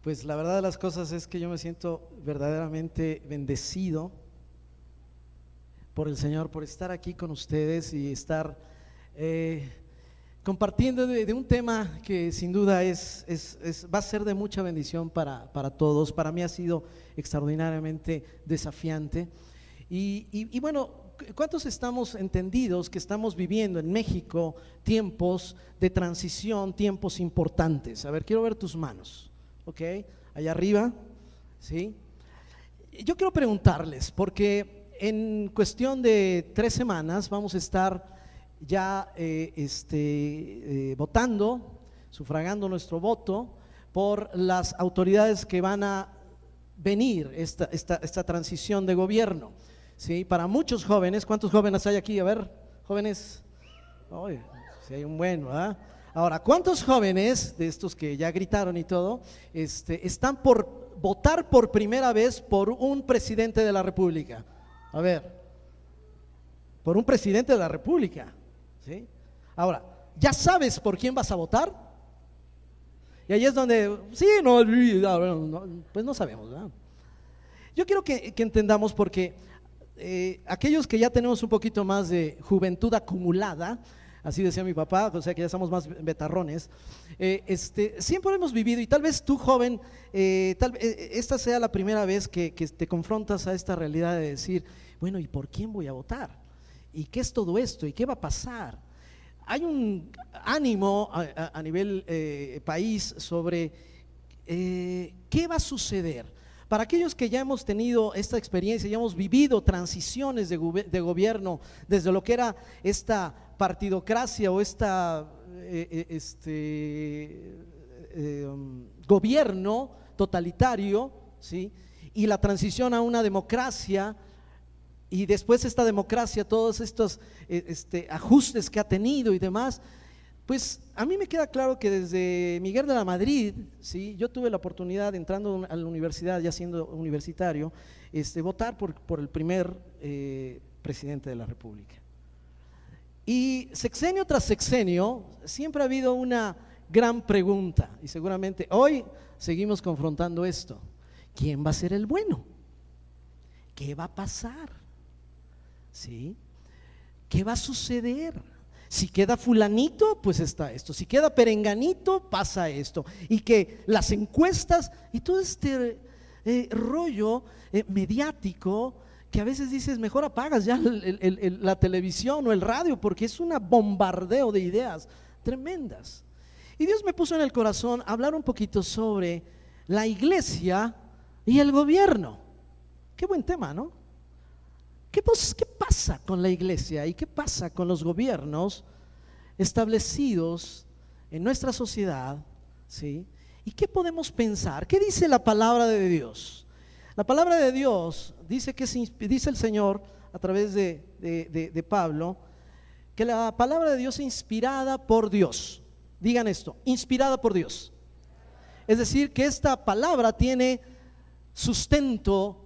Pues la verdad de las cosas es que yo me siento verdaderamente bendecido por el Señor, por estar aquí con ustedes y estar compartiendo de un tema que sin duda va a ser de mucha bendición para todos. Para mí ha sido extraordinariamente desafiante. Y bueno, ¿cuántos estamos entendidos que estamos viviendo en México tiempos de transición, tiempos importantes? A ver, quiero ver tus manos. Ok, allá arriba, ¿sí? Yo quiero preguntarles, porque en cuestión de 3 semanas vamos a estar ya votando, sufragando nuestro voto por las autoridades que van a venir esta transición de gobierno, ¿sí? Para muchos jóvenes, ¿cuántos jóvenes hay aquí? A ver, jóvenes, oye, si hay un buen, ¿verdad? Ahora, ¿cuántos jóvenes de estos que ya gritaron y todo, están por votar por primera vez por un presidente de la República? A ver, por un presidente de la República, ¿sí? Ahora, ¿ya sabes por quién vas a votar? Y ahí es donde, sí, no, pues no sabemos, ¿verdad? Yo quiero que entendamos, porque aquellos que ya tenemos un poquito más de juventud acumulada, así decía mi papá, o sea que ya somos más betarrones, siempre hemos vivido, y tal vez tú, joven, esta sea la primera vez que te confrontas a esta realidad de decir, bueno, ¿y por quién voy a votar? ¿Y qué es todo esto? ¿Y qué va a pasar? Hay un ánimo a nivel país sobre qué va a suceder. Para aquellos que ya hemos tenido esta experiencia, ya hemos vivido transiciones de gobierno desde lo que era esta partidocracia o gobierno totalitario, ¿sí? Y la transición a una democracia, y después esta democracia, todos estos ajustes que ha tenido y demás. Pues a mí me queda claro que desde Miguel de la Madrid, ¿sí? Yo tuve la oportunidad, entrando a la universidad, ya siendo universitario, votar por el primer presidente de la República. Y sexenio tras sexenio siempre ha habido una gran pregunta, y seguramente hoy seguimos confrontando esto: ¿quién va a ser el bueno? ¿Qué va a pasar? ¿Sí? ¿Qué va a suceder? Si queda fulanito, pues está esto. Si queda perenganito, pasa esto. Y que las encuestas y todo este rollo mediático, que a veces dices, mejor apagas ya la televisión o el radio, porque es un bombardeo de ideas tremendas. Y Dios me puso en el corazón hablar un poquito sobre la iglesia y el gobierno. Qué buen tema, ¿no? ¿Qué pasa con la iglesia y qué pasa con los gobiernos establecidos en nuestra sociedad, ¿sí? ¿Y qué podemos pensar? ¿Qué dice la palabra de Dios? La palabra de Dios dice dice el Señor a través de Pablo, que la palabra de Dios es inspirada por Dios. Digan esto: inspirada por Dios. Es decir, que esta palabra tiene sustento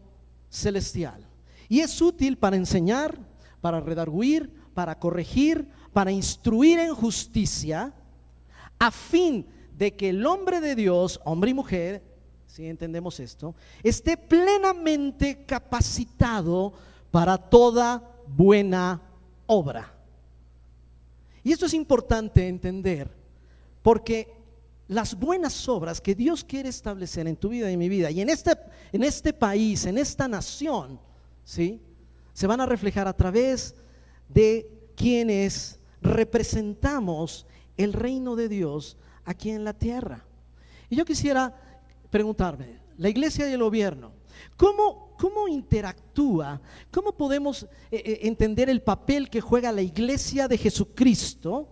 celestial. Y es útil para enseñar, para redarguir, para corregir, para instruir en justicia, a fin de que el hombre de Dios, hombre y mujer, si entendemos esto, esté plenamente capacitado para toda buena obra. Y esto es importante entender, porque las buenas obras que Dios quiere establecer en tu vida y en mi vida, y en este país, en esta nación, ¿sí?, se van a reflejar a través de quienes representamos el reino de Dios aquí en la tierra. Y yo quisiera preguntarme, la iglesia y el gobierno, ¿cómo interactúa? ¿Cómo podemos entender el papel que juega la iglesia de Jesucristo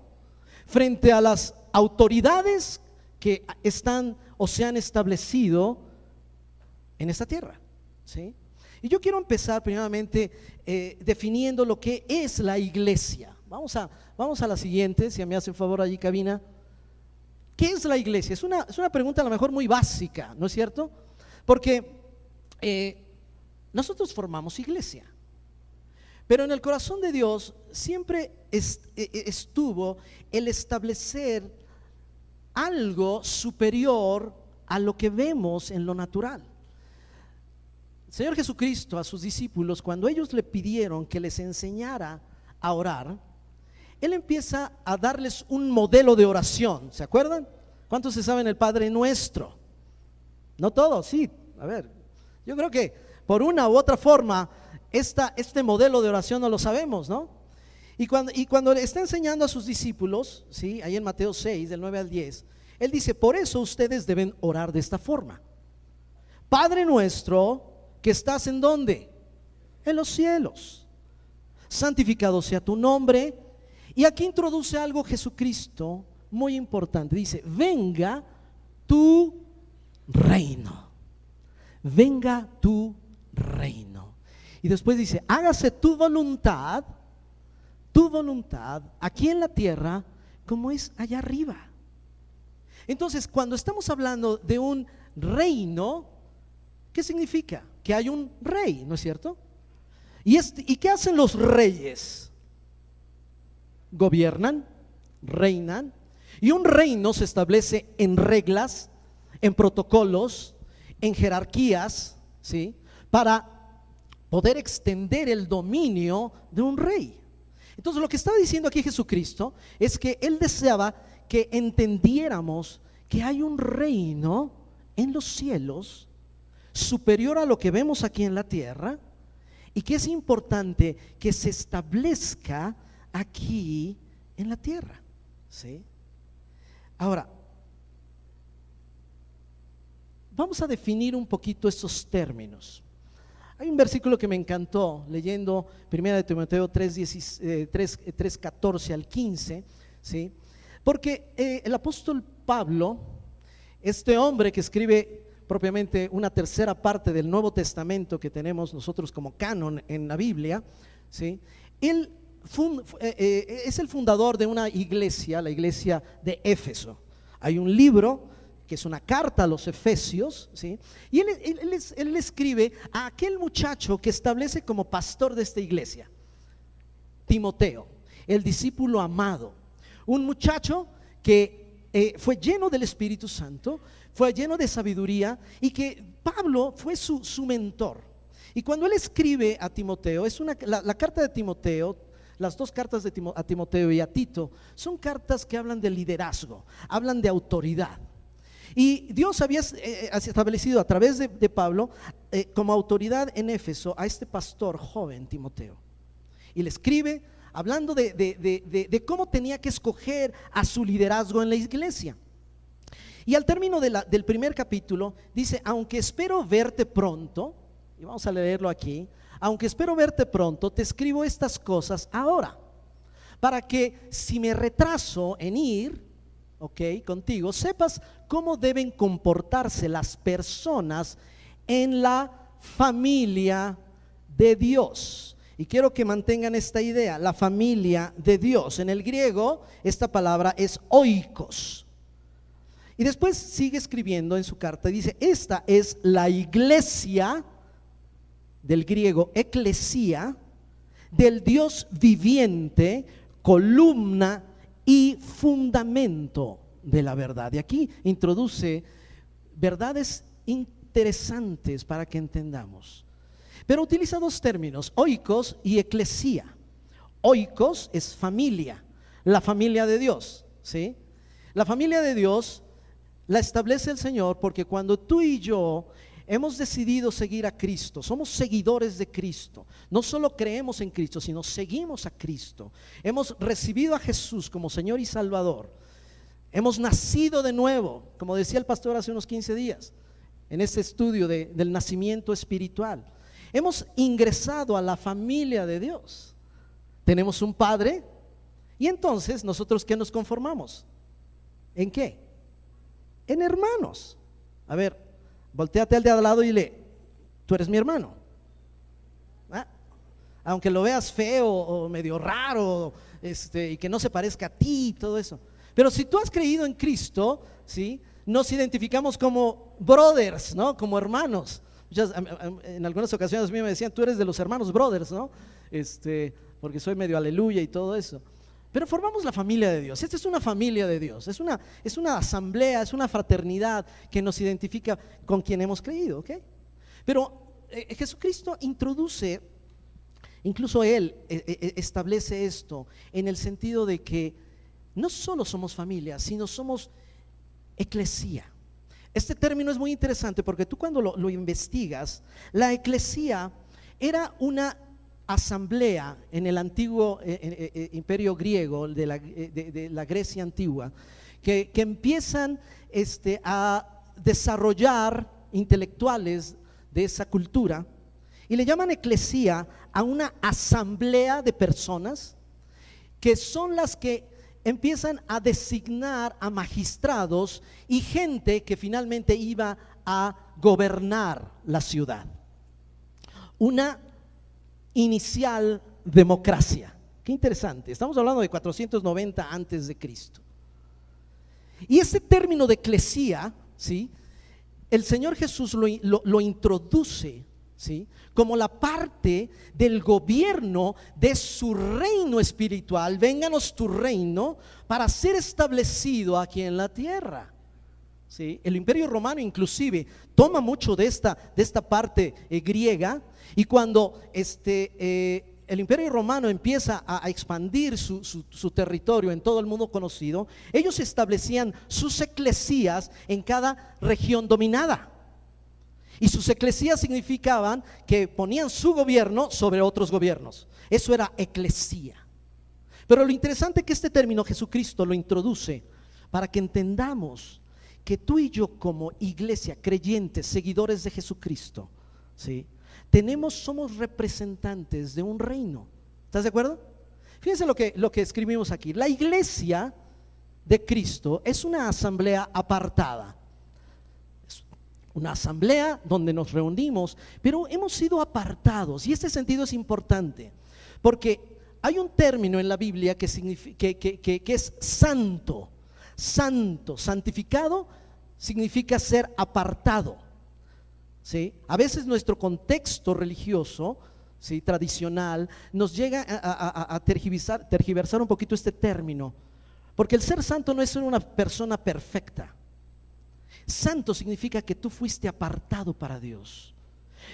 frente a las autoridades que están o se han establecido en esta tierra? ¿Sí? Y yo quiero empezar primeramente definiendo lo que es la iglesia. Vamos a la siguiente, si me hace un favor allí, cabina. ¿Qué es la iglesia? Es una pregunta a lo mejor muy básica, ¿no es cierto? Porque nosotros formamos iglesia, pero en el corazón de Dios siempre estuvo el establecer algo superior a lo que vemos en lo natural. El Señor Jesucristo a sus discípulos, cuando ellos le pidieron que les enseñara a orar, Él empieza a darles un modelo de oración. ¿Se acuerdan? ¿Cuántos se saben el Padre Nuestro? No todos, sí. A ver, yo creo que por una u otra forma este modelo de oración no lo sabemos, ¿no? Y cuando le está enseñando a sus discípulos, ¿sí? Ahí en Mateo 6, del 9 al 10, Él dice: por eso ustedes deben orar de esta forma: Padre nuestro que estás ¿en dónde? En los cielos, santificado sea tu nombre. Y aquí introduce algo Jesucristo muy importante. Dice: venga tu reino, venga tu reino. Y después dice: hágase tu voluntad aquí en la tierra como es allá arriba. Entonces, cuando estamos hablando de un reino, ¿qué significa? Que hay un rey, ¿no es cierto? ¿Y qué hacen los reyes? Gobiernan, reinan, y un reino se establece en reglas, en protocolos, en jerarquías, ¿sí? Para poder extender el dominio de un rey. Entonces, lo que está diciendo aquí Jesucristo es que Él deseaba que entendiéramos que hay un reino en los cielos superior a lo que vemos aquí en la tierra, y que es importante que se establezca aquí en la tierra, ¿sí? Ahora, vamos a definir un poquito estos términos. Hay un versículo que me encantó leyendo 1 Timoteo 3, 14 al 15, ¿sí? Porque el apóstol Pablo, este hombre que escribe propiamente una tercera parte del Nuevo Testamento que tenemos nosotros como canon en la Biblia, ¿sí? Él es el fundador de una iglesia, la iglesia de Éfeso. Hay un libro que es una carta a los Efesios, ¿sí? Y él escribe a aquel muchacho que establece como pastor de esta iglesia, Timoteo, el discípulo amado, un muchacho que fue lleno del Espíritu Santo, fue lleno de sabiduría, y que Pablo fue su mentor. Y cuando él escribe a Timoteo, la carta de Timoteo, las dos cartas a Timoteo y a Tito, son cartas que hablan de liderazgo, hablan de autoridad. Y Dios había establecido a través de Pablo como autoridad en Éfeso a este pastor joven, Timoteo. Y le escribe hablando de cómo tenía que escoger a su liderazgo en la iglesia. Y al término del primer capítulo dice: aunque espero verte pronto, y vamos a leerlo aquí, aunque espero verte pronto, te escribo estas cosas ahora, para que si me retraso en ir, contigo, sepas cómo deben comportarse las personas en la familia de Dios. Y quiero que mantengan esta idea: la familia de Dios. En el griego esta palabra es oikos. Y después sigue escribiendo en su carta y dice: esta es la iglesia, del griego eclesia, del Dios viviente, columna y fundamento de la verdad. Y aquí introduce verdades interesantes para que entendamos. Pero utiliza dos términos: oikos y eclesia. Oikos es familia, la familia de Dios, ¿sí? La familia de Dios la establece el Señor porque cuando tú y yo hemos decidido seguir a Cristo, somos seguidores de Cristo, no solo creemos en Cristo, sino seguimos a Cristo, hemos recibido a Jesús como Señor y Salvador, hemos nacido de nuevo, como decía el pastor hace unos 15 días en este estudio del nacimiento espiritual. Hemos ingresado a la familia de Dios, tenemos un Padre, y entonces nosotros ¿qué nos conformamos? ¿En qué? En hermanos. A ver, volteate al de al lado y dile: tú eres mi hermano. Aunque lo veas feo o medio raro, y que no se parezca a ti y todo eso. Pero si tú has creído en Cristo, ¿sí? Nos identificamos como brothers, ¿no? Como hermanos. En algunas ocasiones a mí me decían: tú eres de los hermanos brothers, ¿no? Porque soy medio aleluya y todo eso. pero formamos la familia de Dios. Esta es una familia de Dios, es una asamblea, es una fraternidad que nos identifica con quien hemos creído, ¿ok? Pero Jesucristo introduce, incluso Él establece esto en el sentido de que no solo somos familia, sino somos eclesía. Este término es muy interesante porque tú cuando lo investigas, la eclesía era una asamblea en el antiguo imperio griego de la Grecia antigua, que empiezan a desarrollar intelectuales de esa cultura y le llaman eclesía a una asamblea de personas que son las que empiezan a designar a magistrados y gente que finalmente iba a gobernar la ciudad. Una inicial democracia. Qué interesante, estamos hablando de 490 antes de Cristo. Y ese término de eclesía, ¿sí?, el Señor Jesús lo introduce, ¿sí?, como la parte del gobierno de su reino espiritual. Vénganos tu reino para ser establecido aquí en la tierra. ¿Sí? El Imperio Romano inclusive toma mucho de esta parte griega, y cuando el Imperio Romano empieza a expandir su territorio en todo el mundo conocido, ellos establecían sus eclesías en cada región dominada. Y sus eclesías significaban que ponían su gobierno sobre otros gobiernos. Eso era eclesía. Pero lo interesante es que este término Jesucristo lo introduce para que entendamos que tú y yo como iglesia, creyentes, seguidores de Jesucristo, ¿sí?, somos representantes de un reino. ¿Estás de acuerdo? Fíjense lo que escribimos aquí. La iglesia de Cristo es una asamblea apartada. Es una asamblea donde nos reunimos, pero hemos sido apartados. Y este sentido es importante, porque hay un término en la Biblia que significa, que es santo. Santo, santificado, significa ser apartado. ¿Sí? A veces nuestro contexto religioso, ¿sí?, tradicional, nos llega a tergiversar un poquito este término, porque el ser santo no es ser una persona perfecta. Santo significa que tú fuiste apartado para Dios.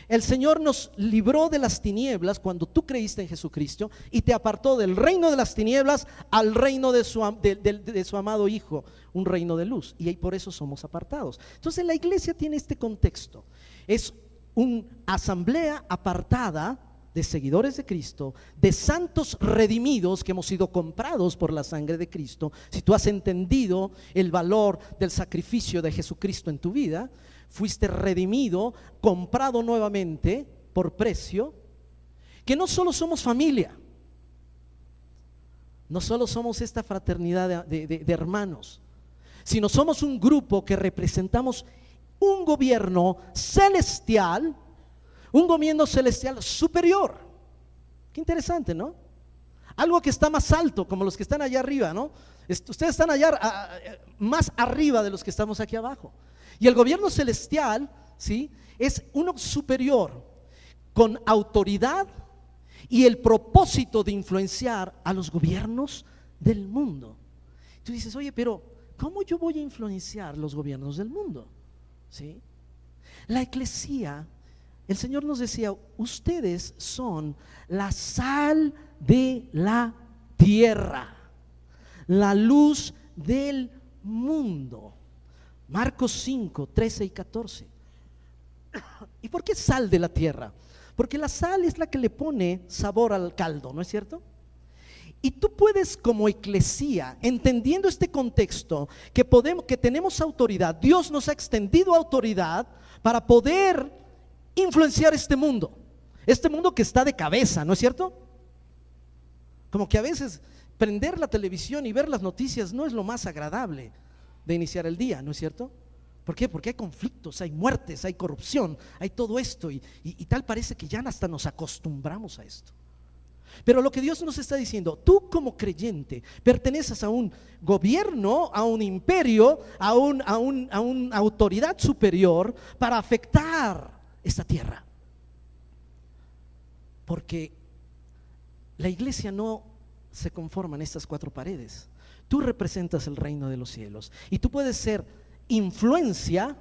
El Señor nos libró de las tinieblas cuando tú creíste en Jesucristo y te apartó del reino de las tinieblas al reino de su amado Hijo, un reino de luz, y por eso somos apartados. Entonces la iglesia tiene este contexto. Es una asamblea apartada de seguidores de Cristo, de santos redimidos que hemos sido comprados por la sangre de Cristo. Si tú has entendido el valor del sacrificio de Jesucristo en tu vida, fuiste redimido, comprado nuevamente por precio. Que no solo somos familia, no solo somos esta fraternidad de hermanos, sino somos un grupo que representamos un gobierno celestial, un gobierno celestial superior. Qué interesante, ¿no? Algo que está más alto, como los que están allá arriba, ¿no? Ustedes están allá más arriba de los que estamos aquí abajo. Y el gobierno celestial, ¿sí?, es uno superior, con autoridad y el propósito de influenciar a los gobiernos del mundo. Tú dices, oye, pero ¿cómo yo voy a influenciar los gobiernos del mundo? ¿Sí? La eclesía, el Señor nos decía, ustedes son la sal de la tierra, la luz del mundo. Marcos 5, 13 y 14. ¿Y por qué sal de la tierra? Porque la sal es la que le pone sabor al caldo, ¿no es cierto? Y tú puedes, como eclesía, entendiendo este contexto, que tenemos autoridad, Dios nos ha extendido autoridad para poder influenciar este mundo que está de cabeza, ¿no es cierto? Como que a veces prender la televisión y ver las noticias no es lo más agradable de iniciar el día, ¿no es cierto? ¿Por qué? Porque hay conflictos, hay muertes, hay corrupción, hay todo esto y tal parece que ya hasta nos acostumbramos a esto. Pero lo que Dios nos está diciendo, tú como creyente perteneces a un gobierno, a un imperio, a una autoridad superior para afectar esta tierra. Porque la iglesia no se conforman estas cuatro paredes. Tú representas el reino de los cielos y tú puedes ser influencia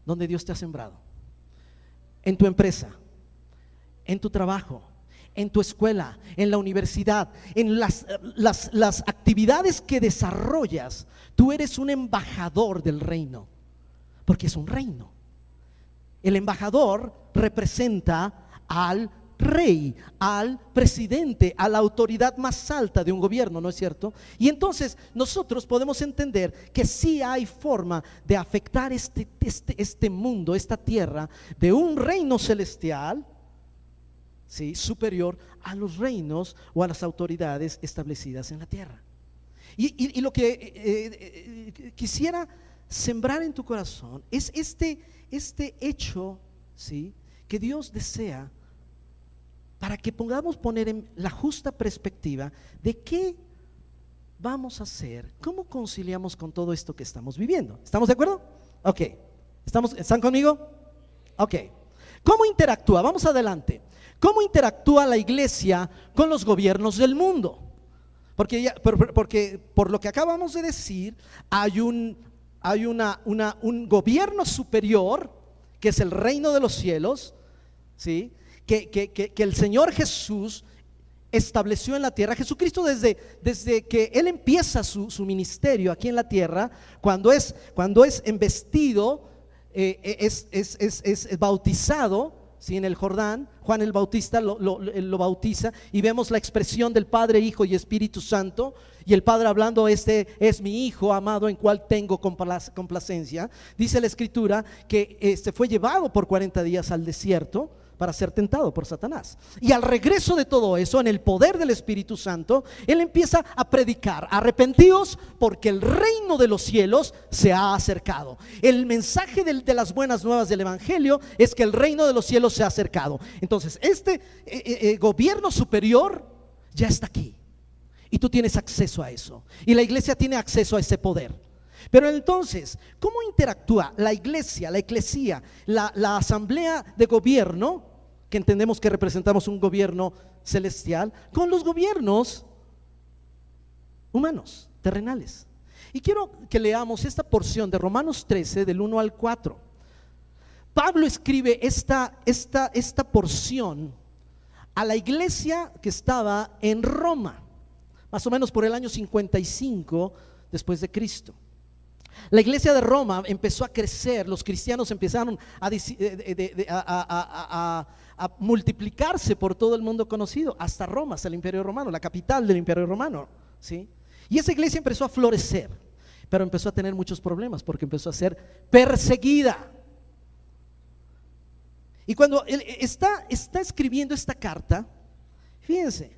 donde Dios te ha sembrado. En tu empresa, en tu trabajo, en tu escuela, en la universidad, en las actividades que desarrollas. Tú eres un embajador del reino, porque es un reino. El embajador representa al rey, al presidente, a la autoridad más alta de un gobierno, ¿no es cierto? Y entonces nosotros podemos entender que sí hay forma de afectar este mundo, esta tierra, de un reino celestial, ¿sí?, superior a los reinos o a las autoridades establecidas en la tierra. Y lo que quisiera sembrar en tu corazón es este hecho, ¿sí?, que Dios desea, para que podamos poner en la justa perspectiva de qué vamos a hacer, cómo conciliamos con todo esto que estamos viviendo. ¿Estamos de acuerdo? Ok. ¿Están conmigo? Ok. ¿Cómo interactúa? Vamos adelante. ¿Cómo interactúa la iglesia con los gobiernos del mundo? Porque por lo que acabamos de decir, hay un gobierno superior, que es el reino de los cielos, ¿sí?, que el Señor Jesús estableció en la tierra. Jesucristo desde que Él empieza su ministerio aquí en la tierra, cuando es embestido, es bautizado, ¿sí?, en el Jordán. Juan el Bautista lo bautiza y vemos la expresión del Padre, Hijo y Espíritu Santo, y el Padre hablando: este es mi Hijo amado en cual tengo complacencia. Dice la Escritura que fue llevado por 40 días al desierto para ser tentado por Satanás, y al regreso de todo eso, en el poder del Espíritu Santo, Él empieza a predicar: arrepentíos porque el reino de los cielos se ha acercado. El mensaje de las buenas nuevas del Evangelio es que el reino de los cielos se ha acercado. Entonces gobierno superior ya está aquí, y tú tienes acceso a eso, y la iglesia tiene acceso a ese poder. Pero entonces, ¿cómo interactúa la iglesia, la eclesía, la asamblea de gobierno, que entendemos que representamos un gobierno celestial, con los gobiernos humanos, terrenales? Y quiero que leamos esta porción de Romanos 13, del 1 al 4. Pablo escribe esta porción a la iglesia que estaba en Roma, más o menos por el año 55 después de Cristo. La iglesia de Roma empezó a crecer, los cristianos empezaron a multiplicarse por todo el mundo conocido, hasta Roma, hasta el Imperio Romano, la capital del Imperio Romano, ¿sí? Y esa iglesia empezó a florecer, pero empezó a tener muchos problemas porque empezó a ser perseguida. Y cuando él está escribiendo esta carta, fíjense,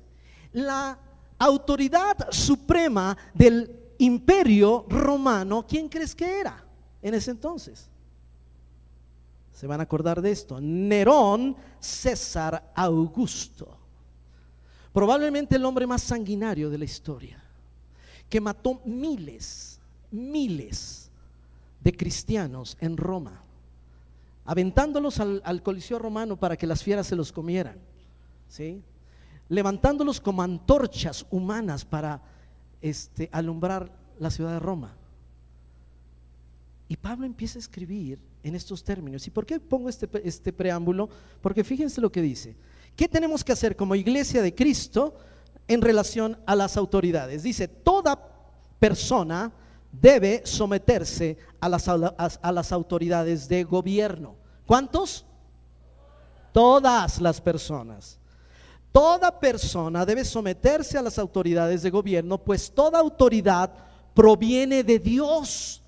la autoridad suprema del Imperio Romano, ¿quién crees que era en ese entonces? Se van a acordar de esto: Nerón César Augusto, probablemente el hombre más sanguinario de la historia, que mató miles de cristianos en Roma, aventándolos al Coliseo romano para que las fieras se los comieran, ¿sí?, levantándolos como antorchas humanas para alumbrar la ciudad de Roma. Y Pablo empieza a escribir en estos términos. ¿Y por qué pongo este preámbulo? Porque fíjense lo que dice: ¿qué tenemos que hacer como iglesia de Cristo en relación a las autoridades? Dice: toda persona debe someterse a las autoridades de gobierno. ¿Cuántos? Todas las personas. Toda persona debe someterse a las autoridades de gobierno, pues toda autoridad proviene de Dios.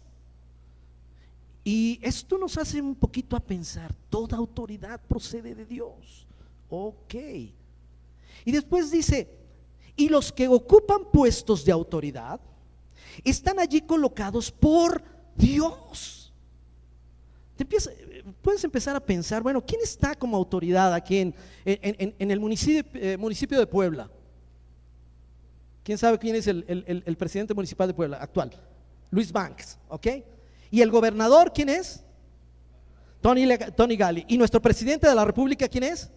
Y esto nos hace un poquito a pensar: toda autoridad procede de Dios. Ok. Y después dice: y los que ocupan puestos de autoridad están allí colocados por Dios. Puedes empezar a pensar: bueno, ¿quién está como autoridad aquí en el municipio de Puebla? ¿Quién sabe quién es el presidente municipal de Puebla actual? Luis Banks, ¿ok? ¿Y el gobernador quién es? Tony Gali. ¿Y nuestro presidente de la república quién es?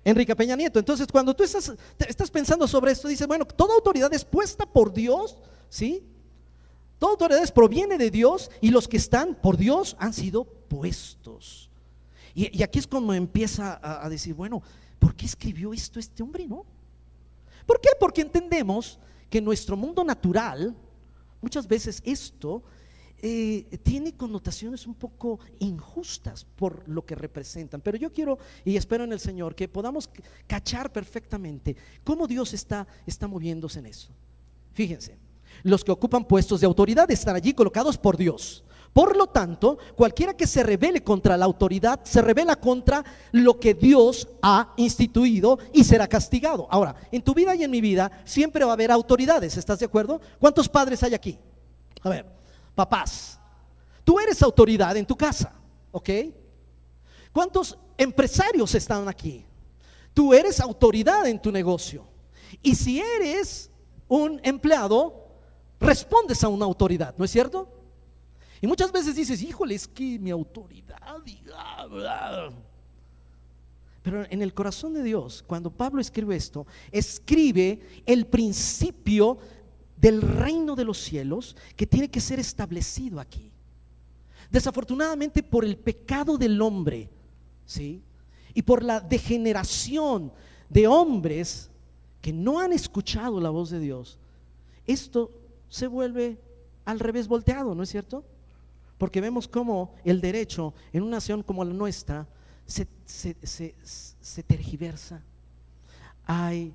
Enrique Peña Nieto. Entonces, cuando tú estás pensando sobre esto, dices, bueno, toda autoridad es puesta por Dios, ¿sí? Toda autoridad proviene de Dios y los que están por Dios han sido puestos. Y aquí es como empieza a decir, bueno, ¿por qué escribió esto este hombre, no? ¿Por qué? Porque entendemos que en nuestro mundo natural, muchas veces esto tiene connotaciones un poco injustas por lo que representan. Pero yo quiero y espero en el Señor que podamos cachar perfectamente cómo Dios está moviéndose en eso. Fíjense, los que ocupan puestos de autoridad están allí colocados por Dios. Por lo tanto, cualquiera que se rebele contra la autoridad se rebela contra lo que Dios ha instituido y será castigado. Ahora, en tu vida y en mi vida siempre va a haber autoridades, ¿estás de acuerdo? ¿Cuántos padres hay aquí? A ver, papás, tú eres autoridad en tu casa, ¿ok? ¿Cuántos empresarios están aquí? Tú eres autoridad en tu negocio. Y si eres un empleado, respondes a una autoridad, ¿no es cierto? Y muchas veces dices, híjole, es que mi autoridad, pero en el corazón de Dios, cuando Pablo escribe esto, escribe el principio del reino de los cielos que tiene que ser establecido aquí. Desafortunadamente, por el pecado del hombre, ¿sí? Y por la degeneración de hombres que no han escuchado la voz de Dios, esto se vuelve al revés volteado, ¿no es cierto? Porque vemos cómo el derecho en una nación como la nuestra se tergiversa. Hay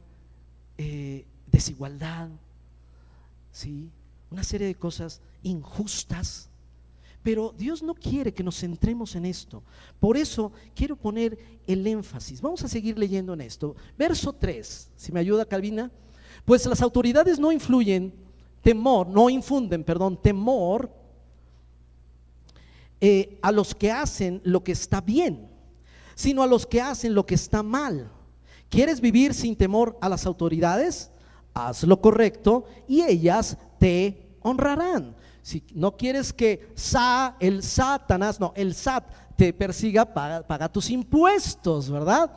desigualdad, ¿sí? Una serie de cosas injustas. Pero Dios no quiere que nos centremos en esto. Por eso quiero poner el énfasis. Vamos a seguir leyendo en esto. Verso 3, si me ayuda Calvina. Pues las autoridades no infunden temor a los que hacen lo que está bien, sino a los que hacen lo que está mal. ¿Quieres vivir sin temor a las autoridades? Haz lo correcto y ellas te honrarán. Si no quieres que el SAT te persiga, paga tus impuestos, ¿verdad?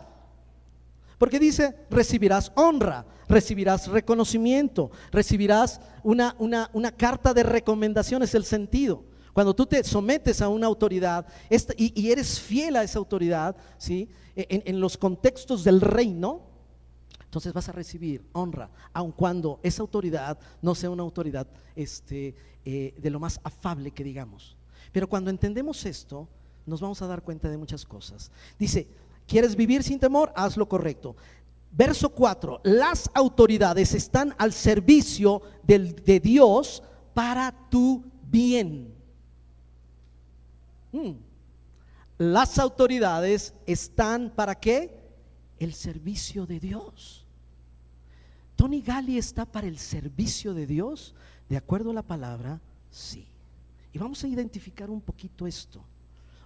Porque dice, recibirás honra, recibirás reconocimiento, recibirás una carta de recomendación, es el sentido. Cuando tú te sometes a una autoridad y eres fiel a esa autoridad, ¿sí? En los contextos del reino, entonces vas a recibir honra, aun cuando esa autoridad no sea una autoridad de lo más afable que digamos. Pero cuando entendemos esto, nos vamos a dar cuenta de muchas cosas. Dice, ¿quieres vivir sin temor? Haz lo correcto. Verso 4, las autoridades están al servicio de Dios para tu bien. Las autoridades están ¿para qué? El servicio de Dios. ¿Tony Gali está para el servicio de Dios? De acuerdo a la palabra, sí. Y vamos a identificar un poquito esto.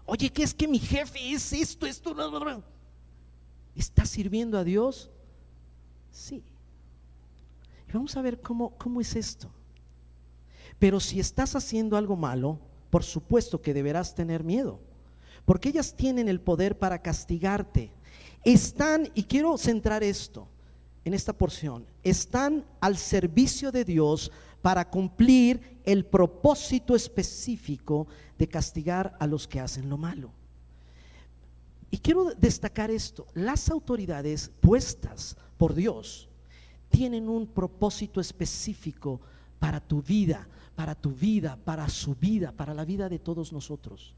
Oye, ¿qué es que mi jefe es esto? ¿Está sirviendo a Dios? Sí. Y vamos a ver cómo es esto. Pero si estás haciendo algo malo, por supuesto que deberás tener miedo, porque ellas tienen el poder para castigarte. Y quiero centrar esto en esta porción, están al servicio de Dios para cumplir el propósito específico de castigar a los que hacen lo malo. Y quiero destacar esto, las autoridades puestas por Dios tienen un propósito específico para tu vida, para su vida, para la vida de todos nosotros.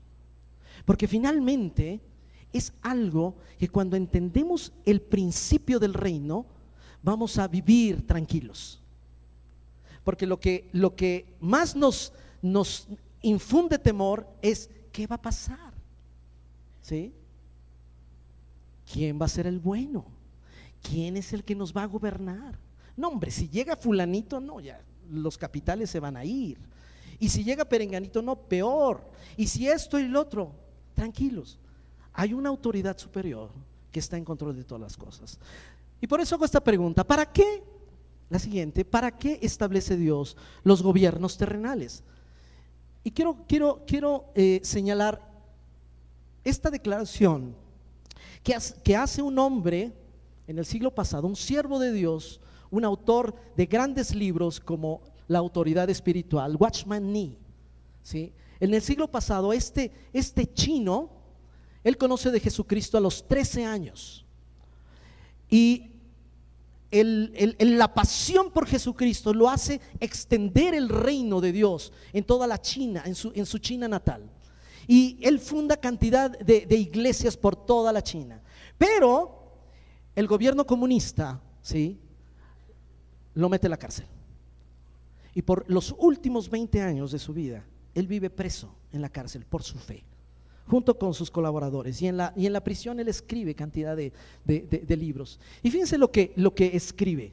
Porque finalmente es algo que cuando entendemos el principio del reino, vamos a vivir tranquilos. Porque lo que más nos infunde temor es ¿qué va a pasar? ¿Sí? ¿Quién va a ser el bueno? ¿Quién es el que nos va a gobernar? No, hombre, si llega fulanito, no, ya los capitales se van a ir. Y si llega perenganito, no, peor. Y si esto y lo otro, tranquilos. Hay una autoridad superior que está en control de todas las cosas. Y por eso hago esta pregunta, ¿para qué? La siguiente, ¿para qué establece Dios los gobiernos terrenales? Y quiero señalar esta declaración que hace un hombre en el siglo pasado, un siervo de Dios, un autor de grandes libros como La autoridad espiritual, Watchman Nee, ¿sí? En el siglo pasado, este chino, él conoce de Jesucristo a los 13 años. Y la pasión por Jesucristo lo hace extender el reino de Dios en toda la China, en su China natal. Y él funda cantidad de iglesias por toda la China. Pero el gobierno comunista, ¿sí?, lo mete a la cárcel. Y por los últimos 20 años de su vida, él vive preso en la cárcel por su fe, junto con sus colaboradores. Y en la prisión él escribe cantidad de libros. Y fíjense lo que escribe.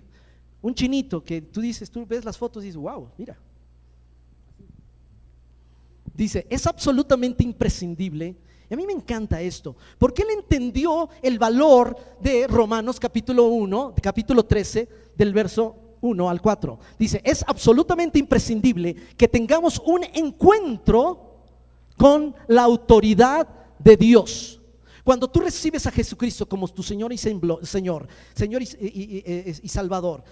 Un chinito que tú ves las fotos y dices, wow, mira. Dice, es absolutamente imprescindible. Y a mí me encanta esto, porque él entendió el valor de Romanos capítulo 1, capítulo 13, del verso 1 al 4. Dice, es absolutamente imprescindible que tengamos un encuentro con la autoridad de Dios. Cuando tú recibes a Jesucristo como tu Señor y Señor y Salvador,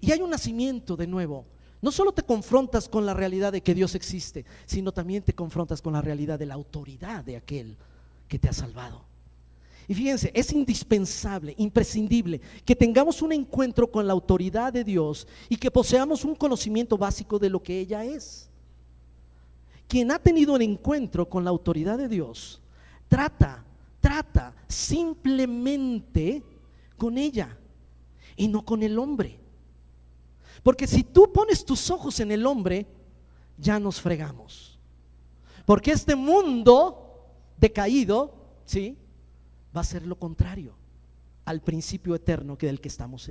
y hay un nacimiento de nuevo, no solo te confrontas con la realidad de que Dios existe, sino también te confrontas con la realidad de la autoridad de aquel que te ha salvado. Y fíjense, es indispensable, imprescindible que tengamos un encuentro con la autoridad de Dios y que poseamos un conocimiento básico de lo que ella es. Quien ha tenido un encuentro con la autoridad de Dios trata simplemente con ella y no con el hombre. Porque si tú pones tus ojos en el hombre, ya nos fregamos. Porque este mundo decaído, ¿sí?, va a ser lo contrario al principio eterno del que estamos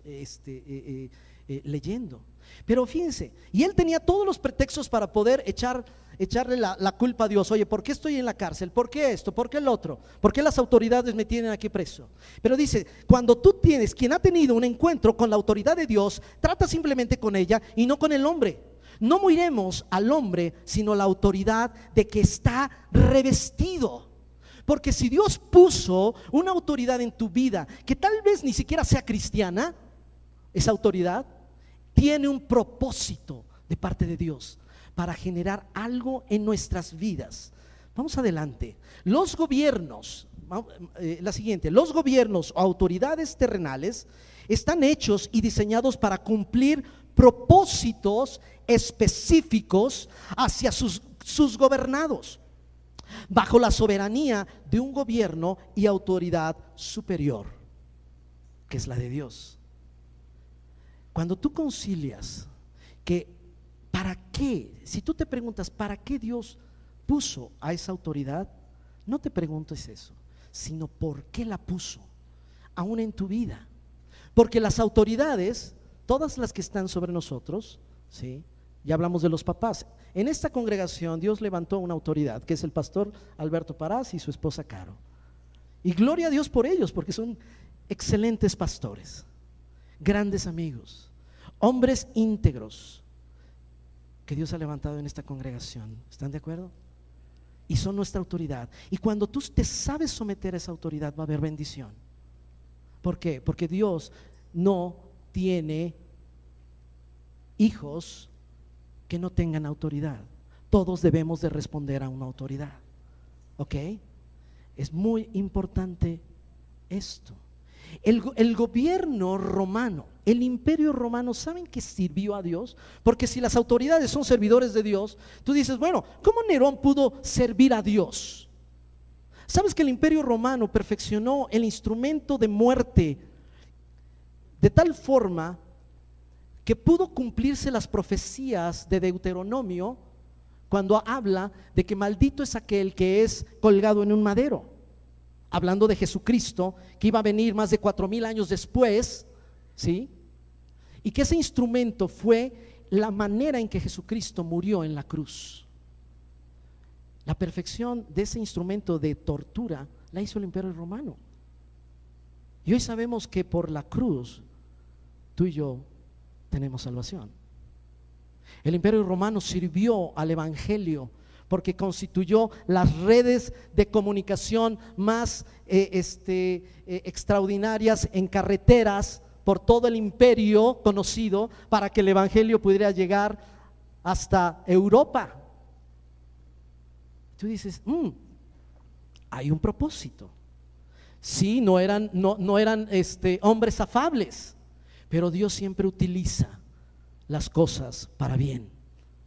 leyendo. Pero fíjense, y él tenía todos los pretextos para poder echarle la culpa a Dios. Oye, ¿por qué estoy en la cárcel? ¿Por qué esto? ¿Por qué el otro? ¿Por qué las autoridades me tienen aquí preso? Pero dice, cuando quien ha tenido un encuentro con la autoridad de Dios, trata simplemente con ella y no con el hombre. No miremos al hombre, sino la autoridad de que está revestido. Porque si Dios puso una autoridad en tu vida que tal vez ni siquiera sea cristiana, esa autoridad tiene un propósito de parte de Dios para generar algo en nuestras vidas. Vamos adelante. Los gobiernos, la siguiente, los gobiernos o autoridades terrenales están hechos y diseñados para cumplir propósitos específicos hacia sus gobernados, bajo la soberanía de un gobierno y autoridad superior, que es la de Dios. Cuando tú concilias que ¿para qué? Si tú te preguntas ¿para qué Dios puso a esa autoridad? No te preguntes eso, sino ¿por qué la puso aún en tu vida? Porque las autoridades, todas las que están sobre nosotros, ¿sí?, ya hablamos de los papás. En esta congregación Dios levantó una autoridad, que es el pastor Alberto Parás y su esposa Caro. Y gloria a Dios por ellos, porque son excelentes pastores, grandes amigos, hombres íntegros que Dios ha levantado en esta congregación. ¿Están de acuerdo? Y son nuestra autoridad. Y cuando tú te sabes someter a esa autoridad, va a haber bendición. ¿Por qué? Porque Dios no tiene hijos que no tengan autoridad. Todos debemos de responder a una autoridad. ¿Ok? Es muy importante esto. El gobierno romano, el imperio romano, ¿saben que sirvió a Dios? Porque si las autoridades son servidores de Dios, tú dices, bueno, ¿cómo Nerón pudo servir a Dios? ¿Sabes que el imperio romano perfeccionó el instrumento de muerte de tal forma que pudo cumplirse las profecías de Deuteronomio cuando habla de que maldito es aquel que es colgado en un madero? Hablando de Jesucristo, que iba a venir más de 4000 años después, ¿sí? Y que ese instrumento fue la manera en que Jesucristo murió en la cruz. La perfección de ese instrumento de tortura la hizo el imperio romano. Y hoy sabemos que por la cruz tú y yo tenemos salvación. El imperio romano sirvió al evangelio porque constituyó las redes de comunicación más extraordinarias en carreteras por todo el imperio conocido para que el evangelio pudiera llegar hasta Europa. Tú dices, hay un propósito. Sí, no eran hombres afables, pero Dios siempre utiliza las cosas para bien.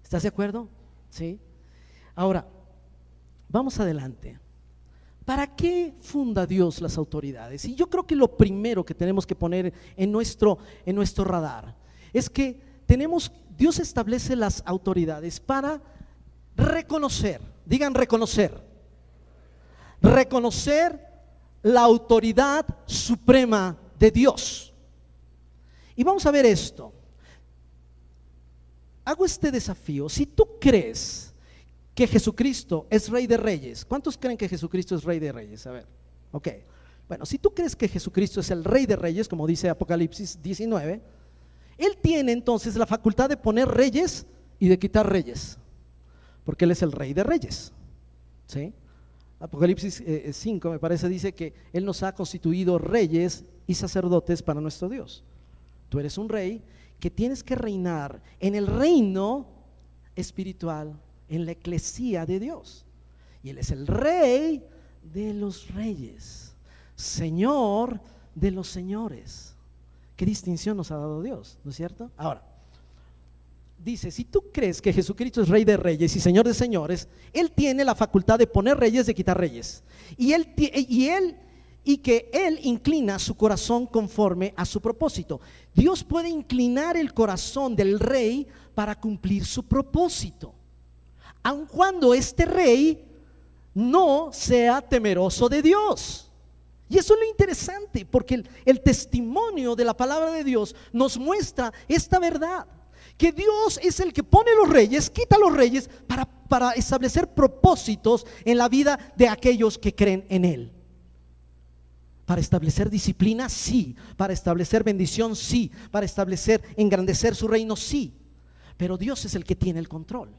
¿Estás de acuerdo? Sí. Ahora, vamos adelante. ¿Para qué funda Dios las autoridades? Y yo creo que lo primero que tenemos que poner en nuestro radar es que Dios establece las autoridades para reconocer, digan reconocer la autoridad suprema de Dios. Y vamos a ver esto. Hago este desafío. Si tú crees que Jesucristo es Rey de Reyes, ¿cuántos creen que Jesucristo es Rey de Reyes? A ver, ok. Bueno, si tú crees que Jesucristo es el Rey de Reyes, como dice Apocalipsis 19, Él tiene entonces la facultad de poner reyes y de quitar reyes, porque Él es el Rey de Reyes, ¿sí? Apocalipsis 5 me parece dice que Él nos ha constituido reyes y sacerdotes para nuestro Dios. Tú eres un rey que tienes que reinar en el reino espiritual, en la eclesía de Dios. Y Él es el Rey de los reyes, Señor de los señores. Qué distinción nos ha dado Dios, ¿no es cierto? Ahora, dice, si tú crees que Jesucristo es Rey de reyes y Señor de señores, Él tiene la facultad de poner reyes, de quitar reyes. Y que Él inclina su corazón conforme a su propósito. Dios puede inclinar el corazón del rey para cumplir su propósito, aun cuando este rey no sea temeroso de Dios. Y eso es lo interesante, porque el testimonio de la palabra de Dios nos muestra esta verdad, que Dios es el que pone los reyes, quita los reyes para establecer propósitos en la vida de aquellos que creen en Él. Para establecer disciplina, sí. Para establecer bendición, sí. Para engrandecer su reino, sí. Pero Dios es el que tiene el control,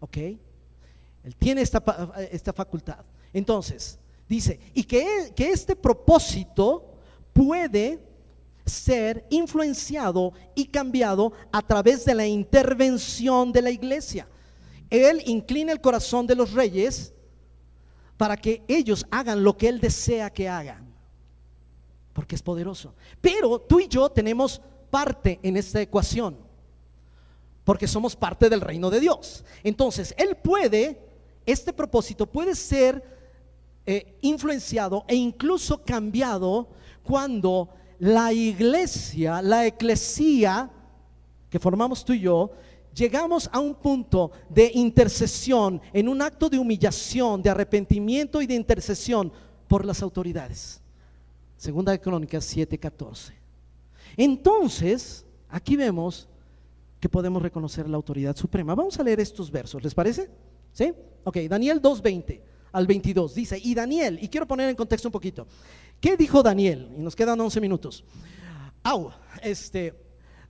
¿ok? Él tiene esta facultad. Entonces, dice, y que este propósito puede ser influenciado y cambiado a través de la intervención de la iglesia. Él inclina el corazón de los reyes para que ellos hagan lo que Él desea que hagan, porque es poderoso. Pero tú y yo tenemos parte en esta ecuación, porque somos parte del reino de Dios. Entonces, este propósito puede ser influenciado e incluso cambiado cuando la iglesia, la eclesía que formamos tú y yo, llegamos a un punto de intercesión, en un acto de humillación, de arrepentimiento y de intercesión por las autoridades. Segunda de Crónicas 7:14. Entonces, aquí vemos que podemos reconocer la autoridad suprema. Vamos a leer estos versos, ¿les parece? ¿Sí? Ok, Daniel 2:20 al 22 dice, y Daniel, y quiero poner en contexto un poquito, ¿qué dijo Daniel? Y nos quedan 11 minutos.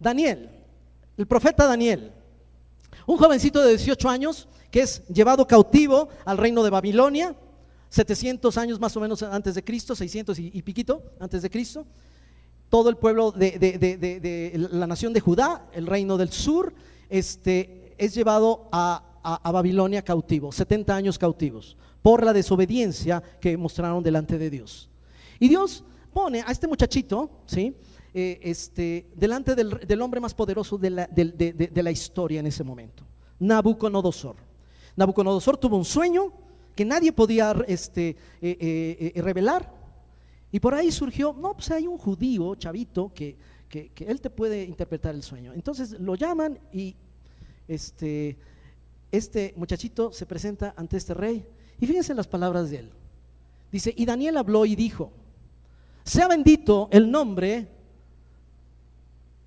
Daniel, el profeta Daniel, un jovencito de 18 años que es llevado cautivo al reino de Babilonia, 700 años más o menos antes de Cristo, 600 y piquito antes de Cristo. Todo el pueblo de la nación de Judá, el reino del sur, es llevado a Babilonia cautivo, 70 años cautivos, por la desobediencia que mostraron delante de Dios. Y Dios pone a este muchachito, ¿sí? Delante del hombre más poderoso de la historia en ese momento, Nabucodonosor. Nabucodonosor tuvo un sueño que nadie podía revelar, y por ahí surgió, pues hay un judío chavito que él te puede interpretar el sueño. Entonces lo llaman y este muchachito se presenta ante este rey, y fíjense las palabras de él. Dice, y Daniel habló y dijo, sea bendito el nombre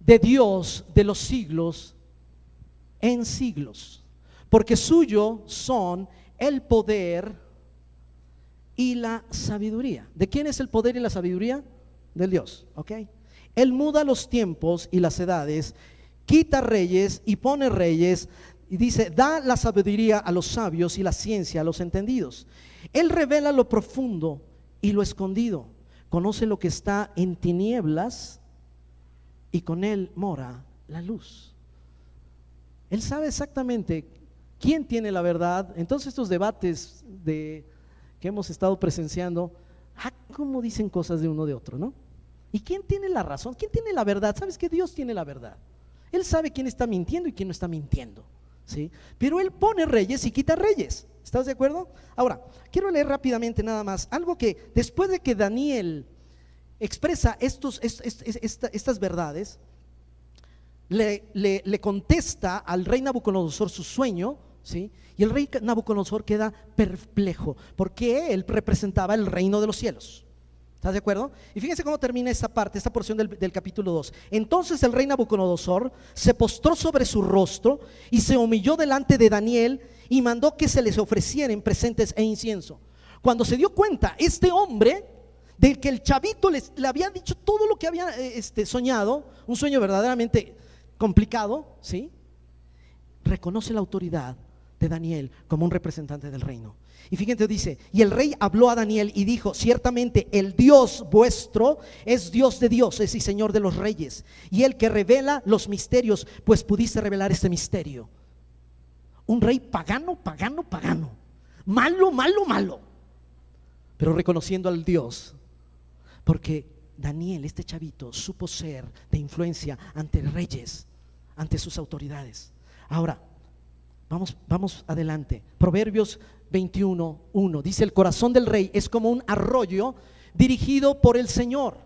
de Dios de los siglos en siglos, porque suyo son el poder y la sabiduría. ¿De quién es el poder y la sabiduría? Del Dios, ¿ok? Él muda los tiempos y las edades, quita reyes y pone reyes, y dice, da la sabiduría a los sabios y la ciencia a los entendidos. Él revela lo profundo y lo escondido, conoce lo que está en tinieblas y con él mora la luz. Él sabe exactamente quién tiene la verdad. Entonces estos debates que hemos estado presenciando, cómo dicen cosas de uno de otro, ¿no? ¿Y quién tiene la razón? ¿Quién tiene la verdad? ¿Sabes que Dios tiene la verdad? Él sabe quién está mintiendo y quién no está mintiendo, ¿sí? Pero Él pone reyes y quita reyes. ¿Estás de acuerdo? Ahora, quiero leer rápidamente nada más algo que después de que Daniel expresa estas verdades, le contesta al rey Nabucodonosor su sueño, ¿sí? Y el rey Nabucodonosor queda perplejo porque él representaba el reino de los cielos. ¿Estás de acuerdo? Y fíjense cómo termina esta parte, esta porción del capítulo 2. Entonces el rey Nabucodonosor se postró sobre su rostro y se humilló delante de Daniel y mandó que se les ofrecieran presentes e incienso. Cuando se dio cuenta este hombre de que el chavito le había dicho todo lo que había soñado, un sueño verdaderamente complicado, ¿sí? Reconoce la autoridad de Daniel como un representante del reino. Y fíjense, dice, y el rey habló a Daniel y dijo, ciertamente el Dios vuestro es Dios de dioses y Señor de los reyes, y el que revela los misterios, pues pudiste revelar este misterio. Un rey pagano, malo, pero reconociendo al Dios, porque Daniel, este chavito, supo ser de influencia ante reyes, ante sus autoridades. Ahora, vamos adelante. Proverbios 21:1 dice, el corazón del rey es como un arroyo dirigido por el Señor.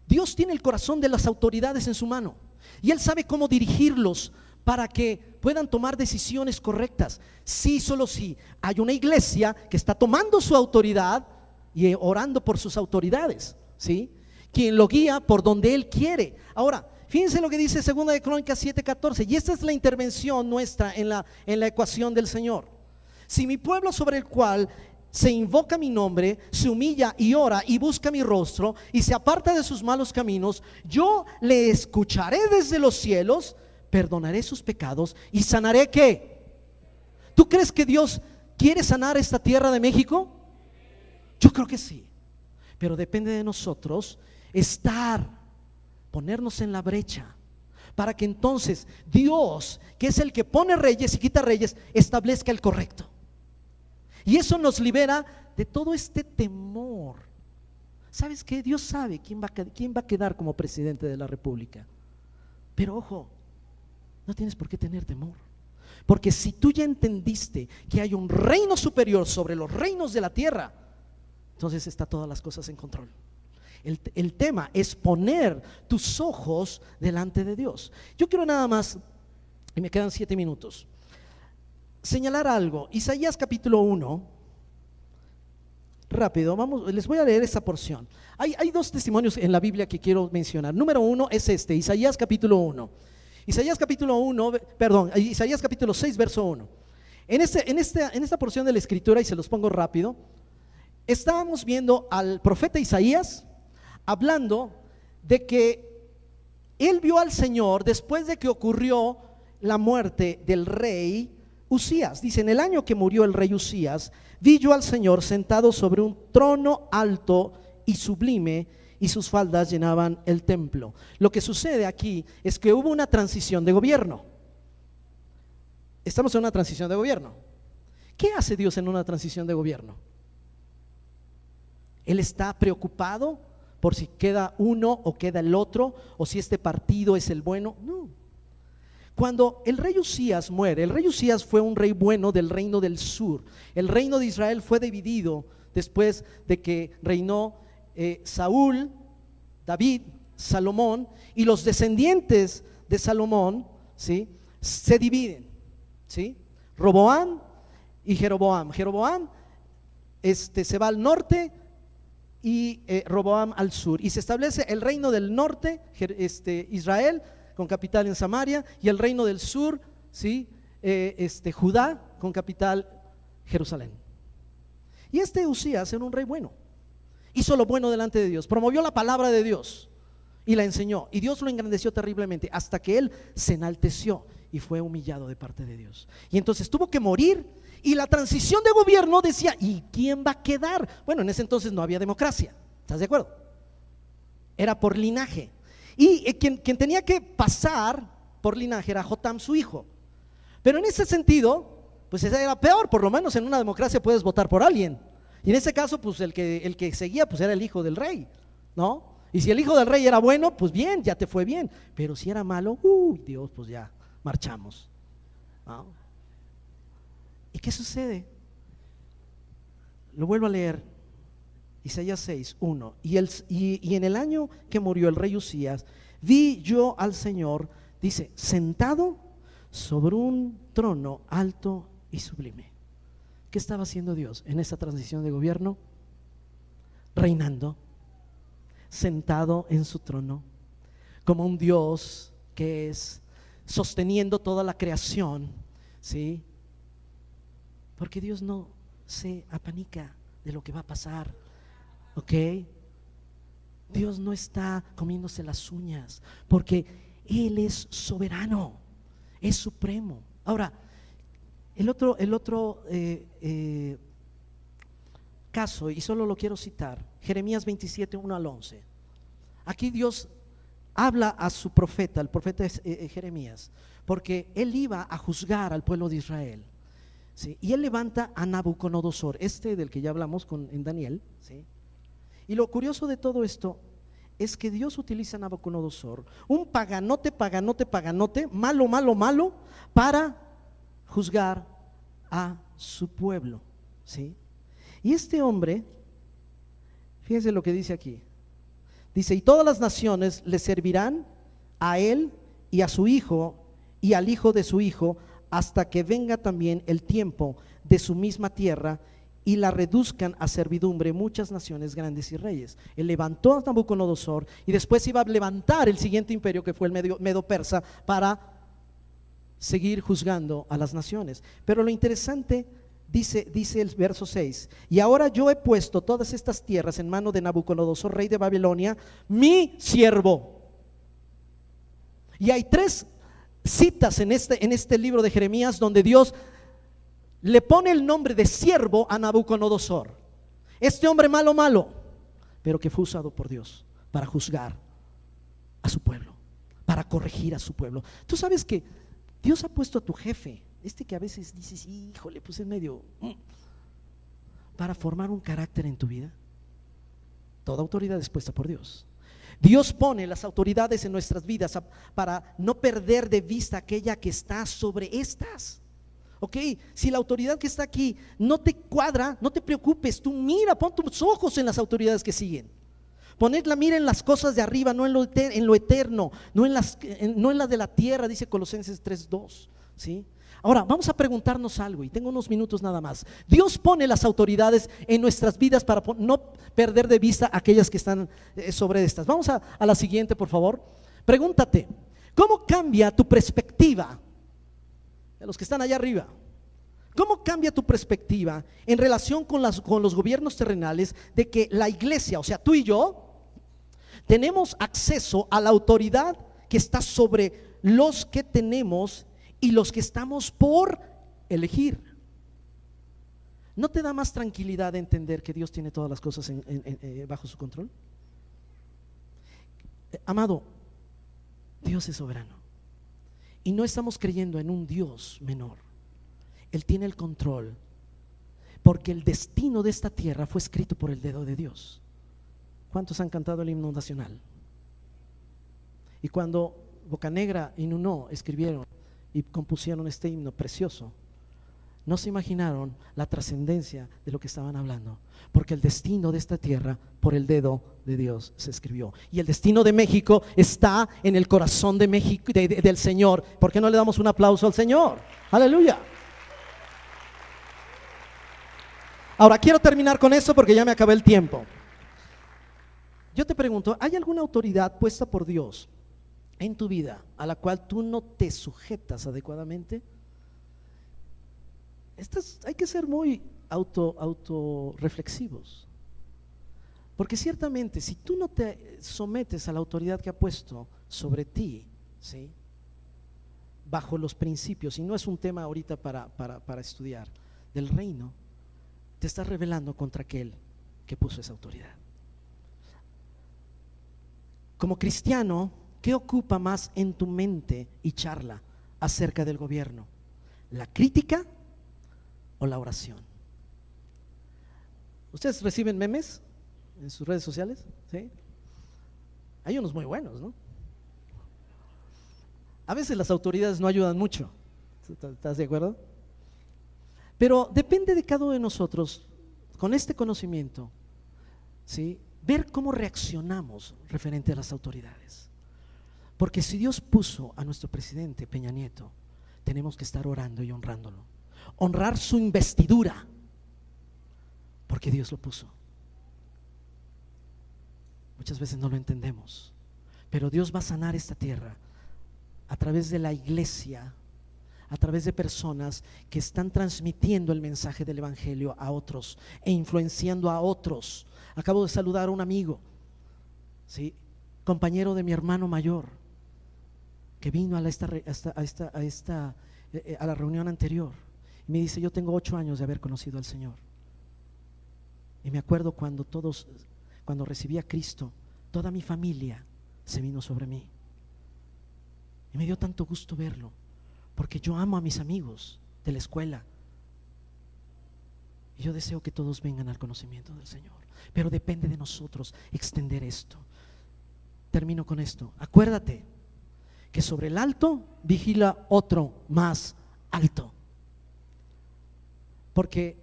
Dios tiene el corazón de las autoridades en su mano y Él sabe cómo dirigirlos para que puedan tomar decisiones correctas. Sí, solo sí hay una iglesia que está tomando su autoridad y orando por sus autoridades, ¿sí? Quien lo guía por donde Él quiere. Ahora, fíjense lo que dice 2 de Crónicas 7:14, y esta es la intervención nuestra en la ecuación del Señor. Si mi pueblo sobre el cual se invoca mi nombre, se humilla y ora y busca mi rostro y se aparta de sus malos caminos, yo le escucharé desde los cielos, perdonaré sus pecados y sanaré ¿qué? ¿Tú crees que Dios quiere sanar esta tierra de México? Yo creo que sí, pero depende de nosotros ponernos en la brecha para que entonces Dios, que es el que pone reyes y quita reyes, establezca el correcto. Y eso nos libera de todo este temor. ¿Sabes qué? Dios sabe quién va a quedar como presidente de la República. Pero ojo, no tienes por qué tener temor, porque si tú ya entendiste que hay un reino superior sobre los reinos de la tierra, entonces está todas las cosas en control. El tema es poner tus ojos delante de Dios. Yo quiero nada más, y me quedan 7 minutos, señalar algo. Isaías capítulo 1, rápido, les voy a leer esta porción. Hay 2 testimonios en la Biblia que quiero mencionar. Número 1 es Isaías capítulo 1. Isaías capítulo 6, verso 1. En esta porción de la escritura, y se los pongo rápido, estábamos viendo al profeta Isaías hablando de que él vio al Señor después de que ocurrió la muerte del rey Usías. Dice, en el año que murió el rey Usías, vi yo al Señor sentado sobre un trono alto y sublime, y sus faldas llenaban el templo. Lo que sucede aquí es que hubo una transición de gobierno. Estamos en una transición de gobierno. ¿Qué hace Dios en una transición de gobierno? Él está preocupado por si queda uno o queda el otro, o si este partido es el bueno. No. Cuando el rey Usías muere, el rey Usías fue un rey bueno del reino del sur. El reino de Israel fue dividido después de que reinó Saúl, David, Salomón, y los descendientes de Salomón, ¿sí?, se dividen, ¿sí? Roboam y Jeroboam. Jeroboam se va al norte y Roboam al sur, y se establece el reino del norte, Israel, con capital en Samaria, y el reino del sur, ¿sí?, Judá, con capital Jerusalén. Y Usías era un rey bueno, hizo lo bueno delante de Dios, promovió la palabra de Dios y la enseñó, y Dios lo engrandeció terriblemente hasta que él se enalteció y fue humillado de parte de Dios. Y entonces tuvo que morir, y la transición de gobierno decía, ¿y quién va a quedar? Bueno, en ese entonces no había democracia, ¿estás de acuerdo? Era por linaje. Y quien tenía que pasar por linaje era Jotam, su hijo. Pero en ese sentido, pues esa era peor. Por lo menos en una democracia puedes votar por alguien. Y en ese caso, pues el que seguía, pues era el hijo del rey, ¿no? Y si el hijo del rey era bueno, pues bien, ya te fue bien. Pero si era malo, Dios, pues ya marchamos, ¿no? ¿Y qué sucede? Lo vuelvo a leer, Isaías 6, 1. Y en el año que murió el rey Usías, vi yo al Señor, dice, sentado sobre un trono alto y sublime. ¿Qué estaba haciendo Dios en esa transición de gobierno? Reinando, sentado en su trono, como un Dios que es sosteniendo toda la creación, ¿sí? Porque Dios no se apanica de lo que va a pasar, ¿ok? Dios no está comiéndose las uñas, porque Él es soberano, es supremo. Ahora, el otro caso, y solo lo quiero citar, Jeremías 27, 1 al 11. Aquí Dios habla a su profeta, el profeta Jeremías, porque él iba a juzgar al pueblo de Israel, ¿sí? Y él levanta a Nabucodonosor, del que ya hablamos en Daniel, ¿sí? Y lo curioso de todo esto es que Dios utiliza a Nabucodonosor, un paganote, malo, para juzgar a su pueblo, ¿sí? Y este hombre, fíjense lo que dice aquí. Dice, y todas las naciones le servirán a él y a su hijo y al hijo de su hijo, hasta que venga también el tiempo de su misma tierra y la reduzcan a servidumbre muchas naciones grandes y reyes. Él levantó a Nabucodonosor y después iba a levantar el siguiente imperio, que fue el medo persa, para seguir juzgando a las naciones. Pero lo interesante, dice el verso 6, y ahora yo he puesto todas estas tierras en mano de Nabucodonosor, rey de Babilonia, mi siervo. Y hay 3 citas en este libro de Jeremías donde Dios le pone el nombre de siervo a Nabucodonosor. Este hombre malo, pero que fue usado por Dios para juzgar a su pueblo, para corregir a su pueblo. Tú sabes que Dios ha puesto a tu jefe, que a veces dices, híjole, pues es medio, para formar un carácter en tu vida. Toda autoridad es puesta por Dios. Dios pone las autoridades en nuestras vidas para no perder de vista aquella que está sobre estas. Ok, si la autoridad que está aquí no te cuadra, no te preocupes, tú mira, pon tus ojos en las autoridades que siguen. Poned la mira en las cosas de arriba, no en lo eterno, no en las de la tierra, dice Colosenses 3:2, ¿sí? Ahora, vamos a preguntarnos algo, y tengo unos minutos nada más. Dios pone las autoridades en nuestras vidas para no perder de vista aquellas que están sobre estas. Vamos a la siguiente, por favor. Pregúntate, ¿cómo cambia tu perspectiva? De los que están allá arriba, ¿cómo cambia tu perspectiva en relación con los gobiernos terrenales de que la iglesia, o sea, tú y yo, tenemos acceso a la autoridad que está sobre los que tenemos y los que estamos por elegir? ¿No te da más tranquilidad de entender que Dios tiene todas las cosas bajo su control? Amado, Dios es soberano y no estamos creyendo en un Dios menor. Él tiene el control, porque el destino de esta tierra fue escrito por el dedo de Dios. ¿Cuántos han cantado el himno nacional? Y cuando Bocanegra y Nuno escribieron y compusieron este himno precioso, no se imaginaron la trascendencia de lo que estaban hablando, porque el destino de esta tierra por el dedo de Dios se escribió, y el destino de México está en el corazón de México, del Señor. ¿Por qué no le damos un aplauso al Señor? Aleluya. Ahora quiero terminar con esto porque ya me acabé el tiempo. Yo te pregunto, ¿hay alguna autoridad puesta por Dios en tu vida a la cual tú no te sujetas adecuadamente? Hay que ser muy autorreflexivos, porque ciertamente si tú no te sometes a la autoridad que ha puesto sobre ti, ¿sí?, bajo los principios, y no es un tema ahorita para estudiar, del reino, te estás rebelando contra aquel que puso esa autoridad. Como cristiano, ¿qué ocupa más en tu mente y charla acerca del gobierno? ¿La crítica o la oración? ¿Ustedes reciben memes en sus redes sociales? ¿Sí? Hay unos muy buenos, ¿no? A veces las autoridades no ayudan mucho, ¿estás de acuerdo? Pero depende de cada uno de nosotros, con este conocimiento, ¿sí?, ver cómo reaccionamos referente a las autoridades. Porque si Dios puso a nuestro presidente Peña Nieto, tenemos que estar orando y honrándolo. Honrar su investidura, porque Dios lo puso. Muchas veces no lo entendemos, pero Dios va a sanar esta tierra a través de la iglesia, a través de personas que están transmitiendo el mensaje del evangelio a otros e influenciando a otros. Acabo de saludar a un amigo, ¿sí?, compañero de mi hermano mayor, que vino a la reunión anterior y me dice: yo tengo 8 años de haber conocido al Señor, y me acuerdo cuando recibí a Cristo, toda mi familia se vino sobre mí, y me dio tanto gusto verlo, porque yo amo a mis amigos de la escuela y yo deseo que todos vengan al conocimiento del Señor, pero depende de nosotros extender esto. Termino con esto: acuérdate que sobre el alto vigila otro más alto, porque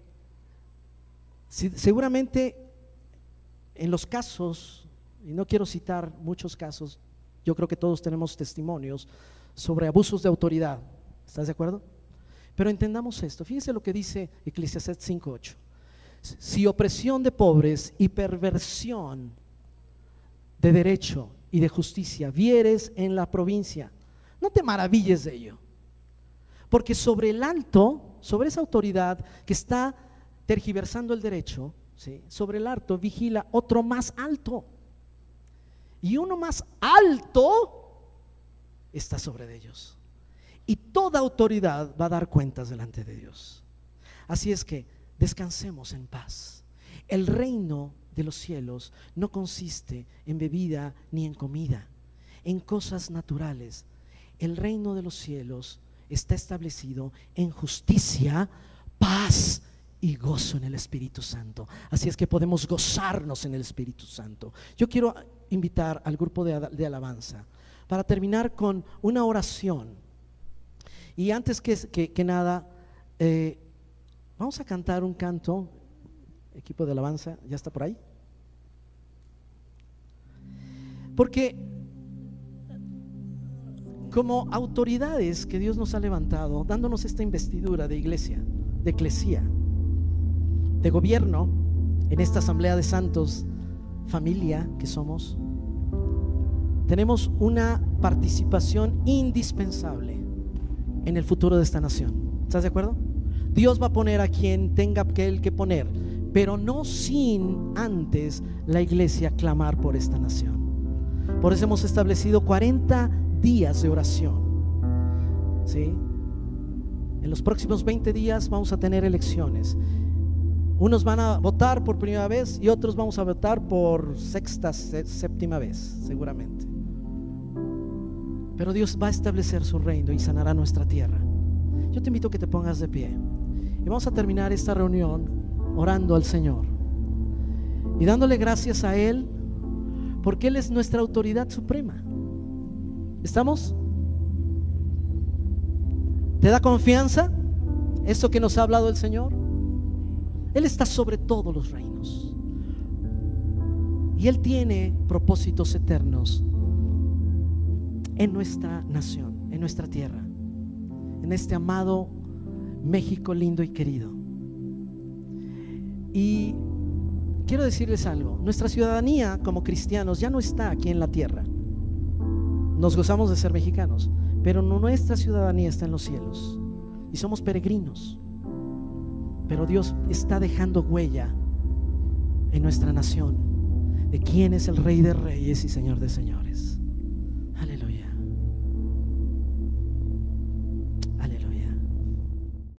seguramente en los casos, y no quiero citar muchos casos, yo creo que todos tenemos testimonios sobre abusos de autoridad. ¿Estás de acuerdo? Pero entendamos esto. Fíjense lo que dice Eclesiastés 5:8. Si opresión de pobres y perversión de derecho y de justicia vieres en la provincia, no te maravilles de ello, porque sobre el alto, sobre esa autoridad que está tergiversando el derecho, ¿sí?, sobre el alto vigila otro más alto, y uno más alto está sobre de ellos, y toda autoridad va a dar cuentas delante de Dios. Así es que descansemos en paz. El reino de los cielos no consiste en bebida ni en comida, en cosas naturales. El reino de los cielos está establecido en justicia, paz y gozo en el Espíritu Santo. Así es que podemos gozarnos en el Espíritu Santo. Yo quiero invitar al grupo de alabanza para terminar con una oración. Y antes que nada, vamos a cantar un canto. Equipo de alabanza, ¿ya está por ahí? Porque como autoridades que Dios nos ha levantado, dándonos esta investidura de iglesia, de eclesía, de gobierno, en esta asamblea de santos, familia que somos, tenemos una participación indispensable en el futuro de esta nación. ¿Estás de acuerdo? Dios va a poner a quien tenga que poner, pero no sin antes la iglesia clamar por esta nación. Por eso hemos establecido 40 días de oración, ¿sí? En los próximos 20 días vamos a tener elecciones. Unos van a votar por primera vez y otros vamos a votar por sexta, séptima vez, seguramente. Pero Dios va a establecer su reino y sanará nuestra tierra. Yo te invito a que te pongas de pie y vamos a terminar esta reunión orando al Señor y dándole gracias a Él, porque Él es nuestra autoridad suprema. ¿Estamos? ¿Te da confianza esto que nos ha hablado el Señor? Él está sobre todos los reinos y Él tiene propósitos eternos en nuestra nación, en nuestra tierra, en este amado México lindo y querido. Y quiero decirles algo: nuestra ciudadanía como cristianos ya no está aquí en la tierra. Nos gozamos de ser mexicanos, pero nuestra ciudadanía está en los cielos y somos peregrinos. Pero Dios está dejando huella en nuestra nación de quién es el Rey de Reyes y Señor de Señores.